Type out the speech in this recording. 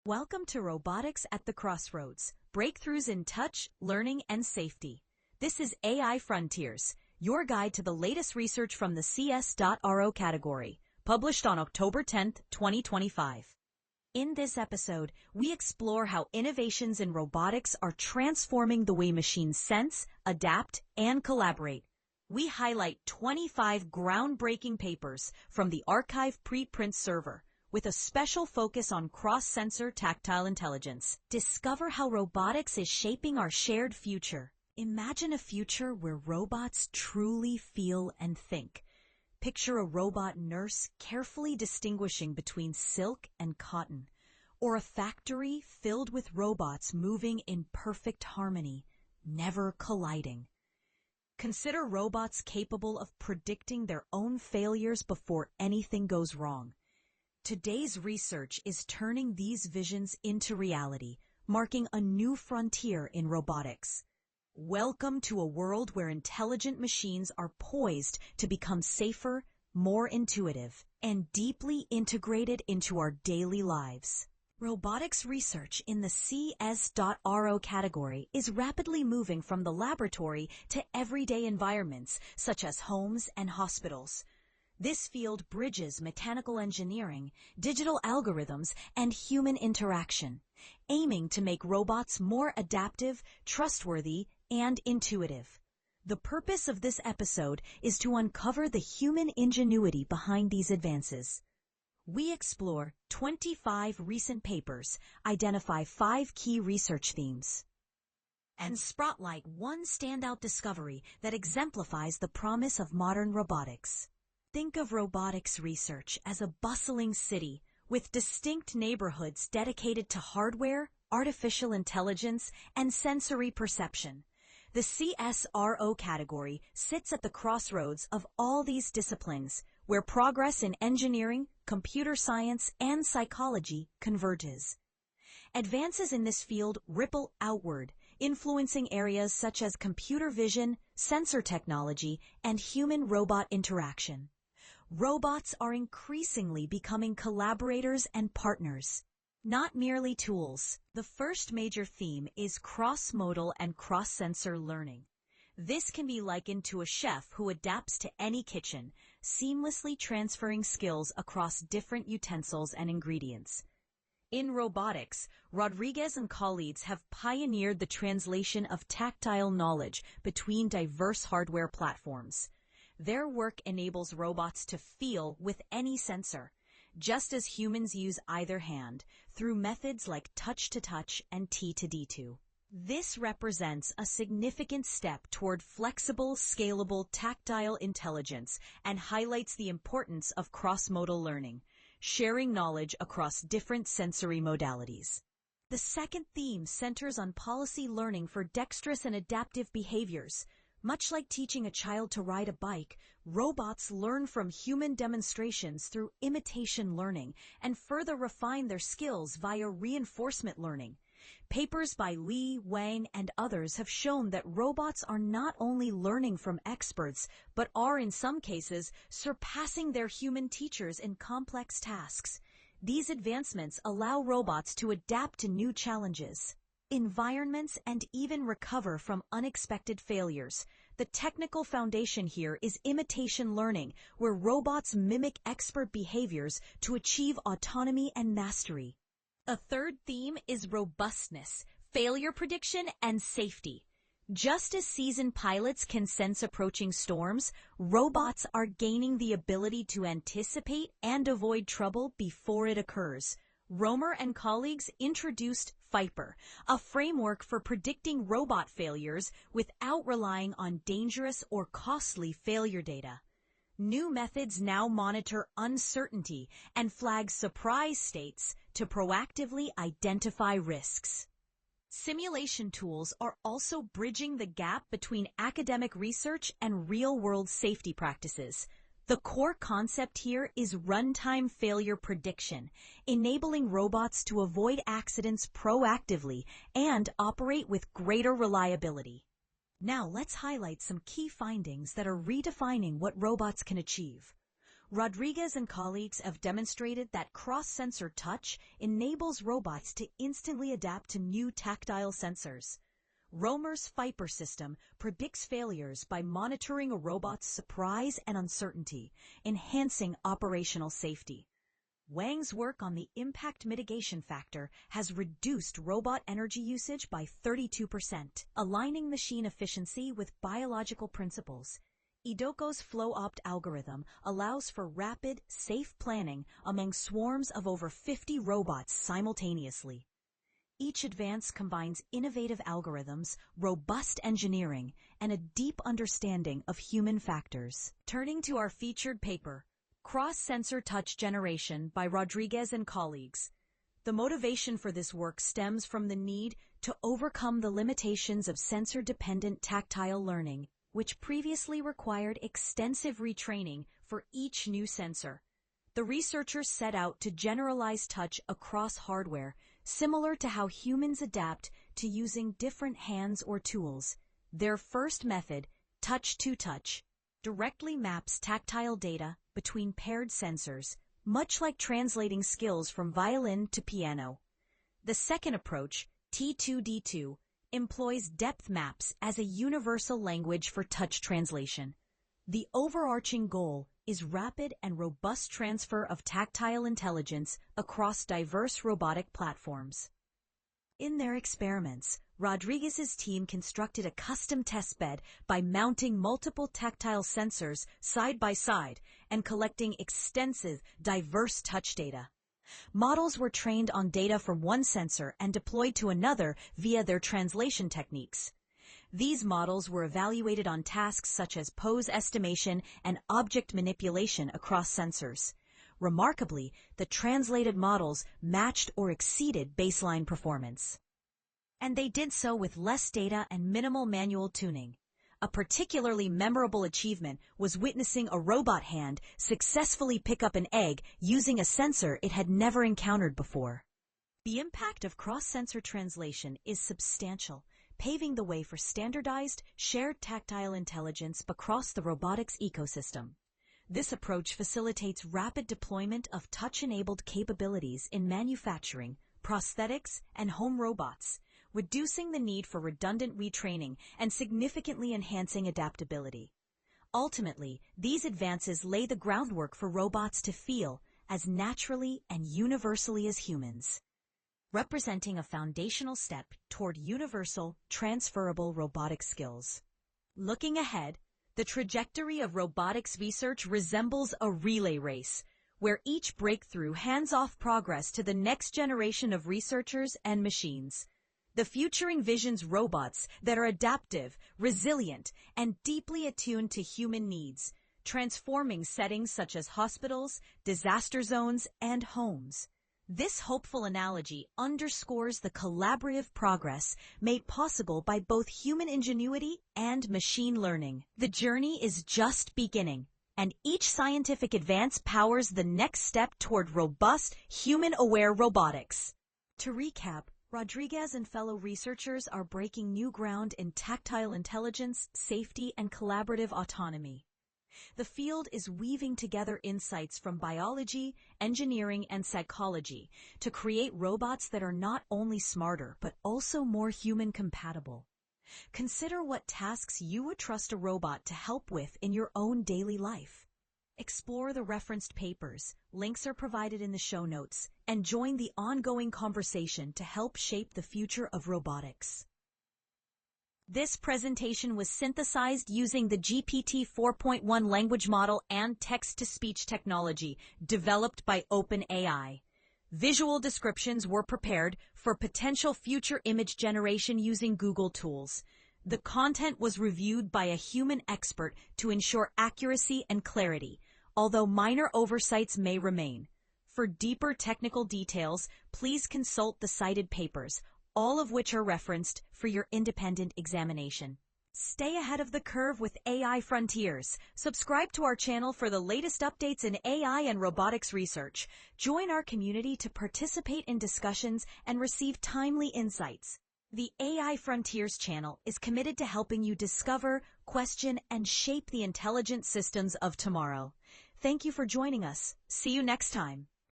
Welcome to Robotics at the Crossroads, Breakthroughs in Touch, Learning, and Safety. This is AI Frontiers, your guide to the latest research from the cs.RO category, published on October 10, 2025. In this episode, we explore how innovations in robotics are transforming the way machines sense, adapt, and collaborate. We highlight 25 groundbreaking papers from the arXiv preprint server, with a special focus on cross-sensor tactile intelligence. Discover how robotics is shaping our shared future. Imagine a future where robots truly feel and think. Picture a robot nurse carefully distinguishing between silk and cotton, or a factory filled with robots moving in perfect harmony, never colliding. Consider robots capable of predicting their own failures before anything goes wrong. Today's research is turning these visions into reality, marking a new frontier in robotics. Welcome to a world where intelligent machines are poised to become safer, more intuitive, and deeply integrated into our daily lives. Robotics research in the cs.RO category is rapidly moving from the laboratory to everyday environments, such as homes and hospitals. This field bridges mechanical engineering, digital algorithms, and human interaction, aiming to make robots more adaptive, trustworthy, and intuitive. The purpose of this episode is to uncover the human ingenuity behind these advances. We explore 25 recent papers, identify 5 key research themes, and spotlight one standout discovery that exemplifies the promise of modern robotics. Think of robotics research as a bustling city with distinct neighborhoods dedicated to hardware, artificial intelligence, and sensory perception. The cs.RO category sits at the crossroads of all these disciplines, where progress in engineering, computer science, and psychology converges. Advances in this field ripple outward, influencing areas such as computer vision, sensor technology, and human-robot interaction. Robots are increasingly becoming collaborators and partners, not merely tools. The first major theme is cross-modal and cross-sensor learning. This can be likened to a chef who adapts to any kitchen, seamlessly transferring skills across different utensils and ingredients. In robotics, Rodriguez and colleagues have pioneered the translation of tactile knowledge between diverse hardware platforms. Their work enables robots to feel with any sensor, just as humans use either hand, through methods like Touch2Touch and T2D2. This represents a significant step toward flexible, scalable, tactile intelligence and highlights the importance of cross-modal learning, sharing knowledge across different sensory modalities. The second theme centers on policy learning for dexterous and adaptive behaviors. Much like teaching a child to ride a bike, robots learn from human demonstrations through imitation learning and further refine their skills via reinforcement learning. Papers by Li, Wang, and others have shown that robots are not only learning from experts, but are in some cases surpassing their human teachers in complex tasks. These advancements allow robots to adapt to new challenges, environments, and even recover from unexpected failures. The technical foundation here is imitation learning, where robots mimic expert behaviors to achieve autonomy and mastery. A third theme is robustness, failure prediction, and safety. Just as seasoned pilots can sense approaching storms, robots are gaining the ability to anticipate and avoid trouble before it occurs. Romer and colleagues introduced FIPER, a framework for predicting robot failures without relying on dangerous or costly failure data. New methods now monitor uncertainty and flag surprise states to proactively identify risks. Simulation tools are also bridging the gap between academic research and real-world safety practices. The core concept here is runtime failure prediction, enabling robots to avoid accidents proactively and operate with greater reliability. Now let's highlight some key findings that are redefining what robots can achieve. Rodriguez and colleagues have demonstrated that cross-sensor touch enables robots to instantly adapt to new tactile sensors. Romer's FIPER system predicts failures by monitoring a robot's surprise and uncertainty, enhancing operational safety. Wang's work on the impact mitigation factor has reduced robot energy usage by 32%, aligning machine efficiency with biological principles. Idoko's flow-opt algorithm allows for rapid, safe planning among swarms of over 50 robots simultaneously. Each advance combines innovative algorithms, robust engineering, and a deep understanding of human factors. Turning to our featured paper, Cross-Sensor Touch Generation by Rodriguez and colleagues. The motivation for this work stems from the need to overcome the limitations of sensor-dependent tactile learning, which previously required extensive retraining for each new sensor. The researchers set out to generalize touch across hardware, similar to how humans adapt to using different hands or tools. Their first method, Touch2Touch, directly maps tactile data between paired sensors, much like translating skills from violin to piano. The second approach, T2D2, employs depth maps as a universal language for touch translation. The overarching goal is rapid and robust transfer of tactile intelligence across diverse robotic platforms. In their experiments, Rodriguez's team constructed a custom testbed by mounting multiple tactile sensors side by side and collecting extensive, diverse touch data. Models were trained on data from one sensor and deployed to another via their translation techniques. These models were evaluated on tasks such as pose estimation and object manipulation across sensors. Remarkably, the translated models matched or exceeded baseline performance. And they did so with less data and minimal manual tuning. A particularly memorable achievement was witnessing a robot hand successfully pick up an egg using a sensor it had never encountered before. The impact of cross-sensor translation is substantial, paving the way for standardized, shared tactile intelligence across the robotics ecosystem. This approach facilitates rapid deployment of touch-enabled capabilities in manufacturing, prosthetics, and home robots, reducing the need for redundant retraining and significantly enhancing adaptability. Ultimately, these advances lay the groundwork for robots to feel as naturally and universally as humans, representing a foundational step toward universal, transferable robotic skills. Looking ahead, the trajectory of robotics research resembles a relay race, where each breakthrough hands off progress to the next generation of researchers and machines. The future envisions robots that are adaptive, resilient, and deeply attuned to human needs, transforming settings such as hospitals, disaster zones, and homes. This hopeful analogy underscores the collaborative progress made possible by both human ingenuity and machine learning. The journey is just beginning, and each scientific advance powers the next step toward robust, human-aware robotics. To recap, Rodriguez and fellow researchers are breaking new ground in tactile intelligence, safety, and collaborative autonomy. The field is weaving together insights from biology, engineering, and psychology to create robots that are not only smarter, but also more human-compatible. Consider what tasks you would trust a robot to help with in your own daily life. Explore the referenced papers, links are provided in the show notes, and join the ongoing conversation to help shape the future of robotics. This presentation was synthesized using the GPT 4.1 language model and text-to-speech technology developed by OpenAI. Visual descriptions were prepared for potential future image generation using Google tools. The content was reviewed by a human expert to ensure accuracy and clarity, although minor oversights may remain. For deeper technical details, please consult the cited papers, all of which are referenced for your independent examination. Stay ahead of the curve with AI Frontiers. Subscribe to our channel for the latest updates in AI and robotics research. Join our community to participate in discussions and receive timely insights. The AI Frontiers channel is committed to helping you discover, question, and shape the intelligent systems of tomorrow. Thank you for joining us. See you next time.